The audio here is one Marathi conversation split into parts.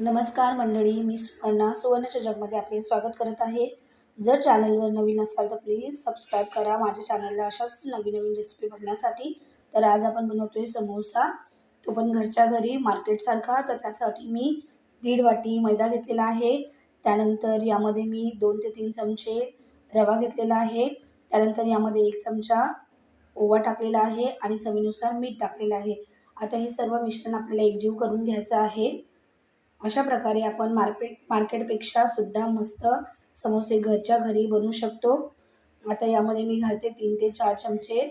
नमस्कार मंडळी, मी सुवर्णा सुवर्णाच्या जगमध्ये आपले स्वागत करत आहे। जर चॅनलवर नवीन असाल तर प्लीज सबस्क्राईब करा माझ्या चॅनलला अशाच नवीन नवीन रेसिपी बघण्यासाठी। तर आज आपण बनवतोय समोसा, तो पण घरच्या घरी मार्केटसारखा। तर त्यासाठी मी 1.5 वाटी मैदा घेतलेला आहे। त्यानंतर यामध्ये मी 2 ते 3 चमचे रवा घेतलेला आहे। त्यानंतर यामध्ये 1 चमचा ओवा टाकलेला आहे आणि चवीनुसार मीठ टाकलेलं आहे। आता हे सर्व मिश्रण आपल्याला एकजीव करून घ्यायचं आहे। अशा प्रकारे आपण मार्केटपेक्षा सुद्धा मस्त समोसे घरच्या घरी बनवू शकतो। आता यामध्ये मी घालते 3 ते 4 चमचे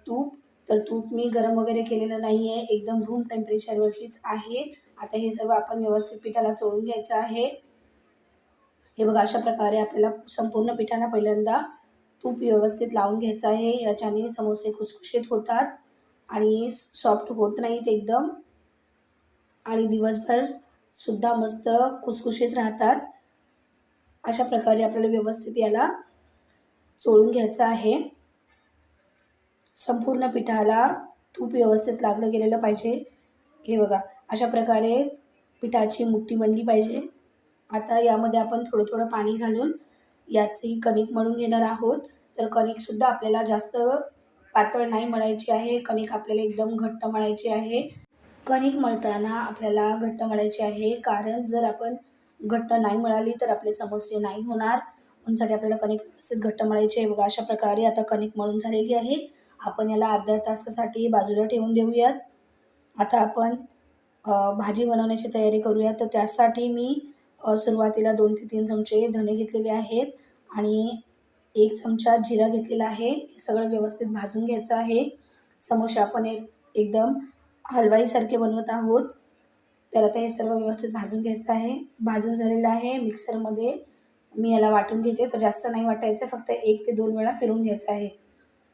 तूप। तर तूप मी गरम वगैरे केलेलं नाही आहे, एकदम रूम टेम्परेचरवरतीच आहे। आता हे सर्व आपण व्यवस्थित पिठाला चोळून घ्यायचं आहे। हे बघा, अशा प्रकारे आपल्याला संपूर्ण पिठाला पहिल्यांदा तूप व्यवस्थित लावून घ्यायचं आहे। याच्याने समोसे खुसखुशीत होतात आणि सॉफ्ट होत नाहीत एकदम, आणि दिवसभर सुद्धा मस्त खुसखुशीत राहतात। अशा प्रकारे आपल्याला व्यवस्थित याला चोळून घ्यायचं आहे। संपूर्ण पिठाला तूप व्यवस्थित लागलं गेलेलं पाहिजे। हे बघा, अशा प्रकारे पिठाची मुठ्ठी बनली पाहिजे। आता यामध्ये आपण थोडं थोडं पाणी घालून याची कणिक मळून घेणार आहोत। तर कणिक सुद्धा आपल्याला जास्त पातळ नाही मळायची आहे, कणिक आपल्याला एकदम घट्ट मळायची आहे। कणिक मळताना आपल्याला घट्ट मळायची आहे, कारण जर आपण घट्ट नाही मळाली तर आपले समोसे नाही होणार। म्हणून आपल्याला कणिक व्यवस्थित घट्ट मळायची आहे। बघा, अशा प्रकारे आता कणिक मळून झालेली आहे। आपण याला अर्ध्या तासासाठी बाजूला ठेवून देऊयात। आता आपण भाजी बनवण्याची तयारी करूया। तर त्यासाठी मी सुरुवातीला 2 ते 3 चमचे धने घेतलेले आहेत आणि 1 चमचा जिरा घेतलेला आहे। हे सगळं व्यवस्थित भाजून घ्यायचं आहे। समोसे आपण एकदम हलवाईसारखे बनवत आहोत। तर आता हे सर्व व्यवस्थित भाजून घ्यायचं आहे। भाजून झालेलं आहे। मिक्सरमध्ये मी याला वाटून घेते। तर जास्त नाही वाटायचं, फक्त 1 ते 2 वेळा फिरून घ्यायचं आहे।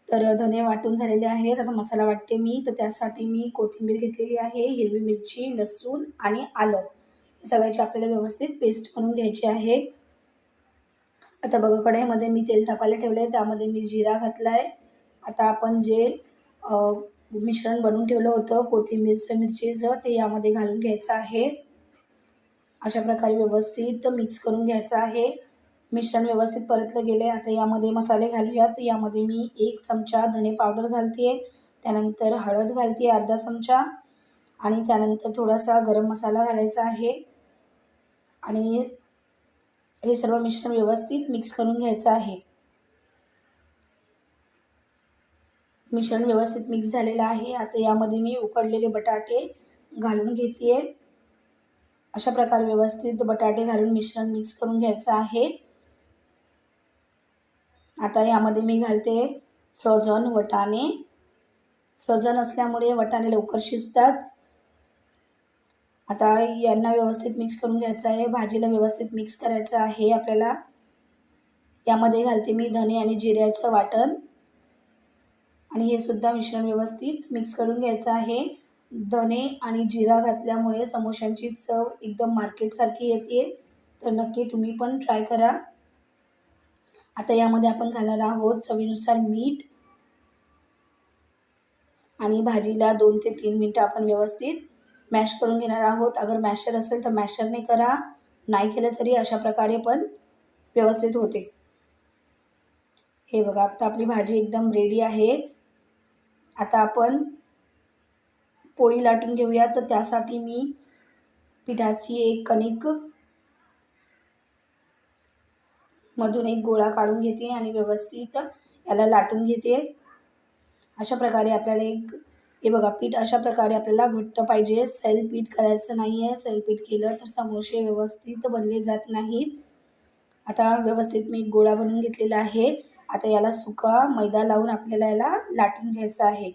तर धने वाटून झालेले आहेत। आता मसाला वाटते मी। तर त्यासाठी मी कोथिंबीर घेतलेली आहे, हिरवी मिरची, लसूण आणि आलं, हे सगळ्याची आपल्याला व्यवस्थित पेस्ट बनवून घ्यायची आहे। आता बघा, कढईमध्ये मी तेल तापायला ठेवलंय, त्यामध्ये मी जिरा घातलाय। आता आपण जे मिश्रण बनवून ठेवलं होतं कोथिंबीरचं, मिरचीचं, ते यामध्ये घालून घ्यायचं आहे। अशा प्रकारे व्यवस्थित मिक्स करून घ्यायचं आहे। मिश्रण व्यवस्थित परतलं गेले। आता यामध्ये मसाले घालूयात। यामध्ये मी 1 चमचा धने पावडर घालते, त्यानंतर हळद घालते अर्धा चमचा, आणि त्यानंतर थोडासा गरम मसाला घालायचा आहे। आणि हे सर्व मिश्रण व्यवस्थित मिक्स करून घ्यायचं आहे। मिश्रण व्यवस्थित मिक्स झालेलं आहे। आता यामध्ये मी उकडलेले बटाटे घालून घेते। अशा प्रकारे व्यवस्थित बटाटे घालून मिश्रण मिक्स करून घ्यायचं आहे। आता यामध्ये मी घालते फ्रोझन वटाणे। फ्रोझन असल्यामुळे वटाणे लवकर शिजतात। आता यांना व्यवस्थित मिक्स करून घ्यायचं आहे। भाजीला व्यवस्थित मिक्स करायचं आहे आपल्याला। यामध्ये घालते मी धने आणि जिऱ्याचं वाटण, आणि हे सुद्धा मिश्रण व्यवस्थित मिक्स करून घ्यायचं आहे। धने आणि जिरा घातल्यामुळे समोश्यांची चव एकदम मार्केटसारखी येते। तर नक्की तुम्ही पण ट्राय करा। आता यामध्ये आपण घालणार आहोत चवीनुसार मीठ, आणि भाजीला 2 ते 3 मिनिटं आपण व्यवस्थित मॅश करून घेणार आहोत। अगर मॅशर असेल तर मॅशरने करा, नाही केलं तरी अशा प्रकारे पण व्यवस्थित होते। हे बघा, आता आपली भाजी एकदम रेडी आहे। आता आपण पोळी लाटून घेऊया। तर त्यासाठी मी पिठाची एक कणिक मधून एक गोळा काढून घेते आणि व्यवस्थित याला लाटून घेते। अशा प्रकारे आपल्याला हे बघा, पीठ अशा प्रकारे आपल्याला घट्ट पाहिजे, सैल पीठ करायचं नाही आहे। सैल पीठ केलं तर समोसे व्यवस्थित बनले जात नाहीत। आता व्यवस्थित मी एक गोळा बनवून घेतलेला आहे। आता याला सुका मैदा लावून आपल्याला याला लाटून घ्यायचं आहे।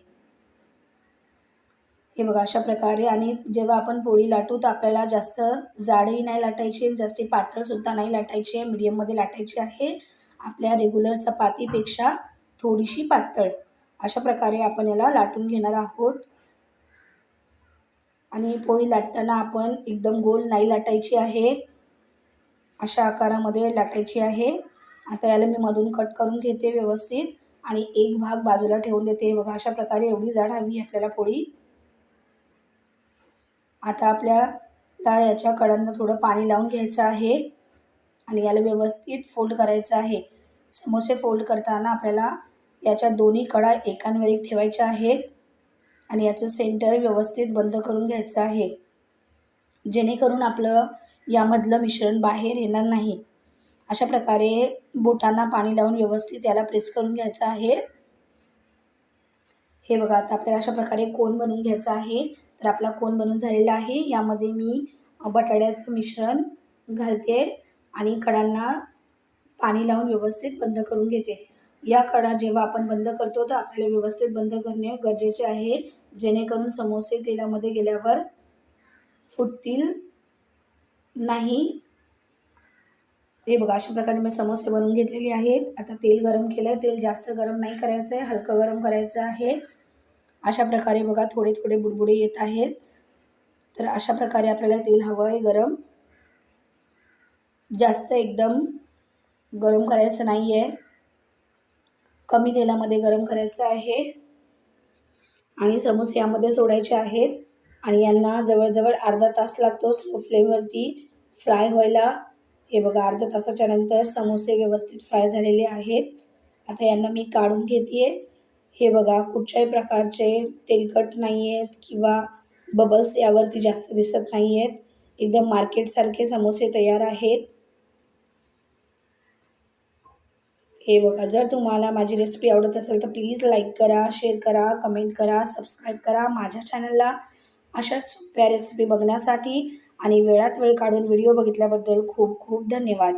हे बघा, अशा प्रकारे। आणि जेव्हा आपण पोळी लाटू तर आपल्याला जास्त जाडही नाही लाटायची, जास्त पातळ सुद्धा नाही लाटायची, मीडियम मध्ये लाटायची आहे। आपल्या रेग्युलर चपातीपेक्षा थोडीशी पातळ, अशा प्रकारे आपण याला लाटून घेणार आहोत। आणि पोळी लाटताना आपण एकदम गोल नाही लाटायची आहे, अशा आकारामध्ये लाटायची आहे। आता याला मी मधून कट करून घेते व्यवस्थित, आणि एक भाग बाजूला ठेवून देते। बघा, अशा प्रकारे एवढी जाड हवी आपल्याला पोळी। आता आपल्या याच्या कडांना थोडं पाणी लावून घ्यायचं आहे आणि याला व्यवस्थित फोल्ड करायचं आहे. समोसे फोल्ड करताना आपल्याला याच्या दोन्ही कडा एकांवर एक ठेवायच्या आहेत आणि याचं सेंटर व्यवस्थित बंद करून घ्यायचं आहे, जेणेकरून आपलं यामधलं मिश्रण बाहेर येणार नाही. अशा प्रकारे बोटांना पाणी लावून व्यवस्थित याला प्रेस करून घ्यायचं आहे. हे बघा, आता आपल्याला अशा प्रकारे कोन बनवून घ्यायचा आहे. तर आपला कोन बनवून झालेला आहे. यामध्ये मी बटाट्याचं मिश्रण घालते आणि कडांना पाणी लावून व्यवस्थित बंद करून घेते. या कडा जेव्हा आपण बंद करतो तर आपल्याला व्यवस्थित बंद करणे गरजेचे आहे, जेणेकरून समोसे तेलामध्ये गेल्यावर फुटतील नाही. हे बघा, अशा प्रकारे मी समोसे बनवून घेतलेले आहेत. आता तेल गरम केलं आहे. तेल जास्त गरम नाही करायचं आहे, हलकं गरम करायचं आहे. अशा प्रकारे बघा थोडे थोडे बुडबुडे येत आहेत. तर अशा प्रकारे आपल्याला तेल हवं आहे गरम, जास्त एकदम गरम करायचं नाही आहे, कमी तेलामध्ये गरम करायचं आहे आणि समोसे यामध्ये सोडायचे आहेत आणि यांना जवळजवळ अर्धा तास लागतो स्लो फ्लेमवरती फ्राय व्हायला. हे बघा, अर्ध्या तासाच्या नंतर समोसे व्यवस्थित फ्राय झालेले आहेत. आता यांना मी काढून घेते. हे बघा, कुठच्याही प्रकारचे तेलकट नाही आहेत किंवा बबल्स यावरती जास्त दिसत नाही आहेत. एकदम मार्केटसारखे समोसे तयार आहेत. हे बघा, जर तुम्हाला माझी रेसिपी आवडत असेल तर प्लीज लाईक करा, शेअर करा, कमेंट करा, सबस्क्राईब करा माझ्या चॅनलला. अशा सोप्या रेसिपी बघण्यासाठी आणि वेळात वेळ काढून व्हिडिओ बघितल्याबद्दल खूप खूप धन्यवाद.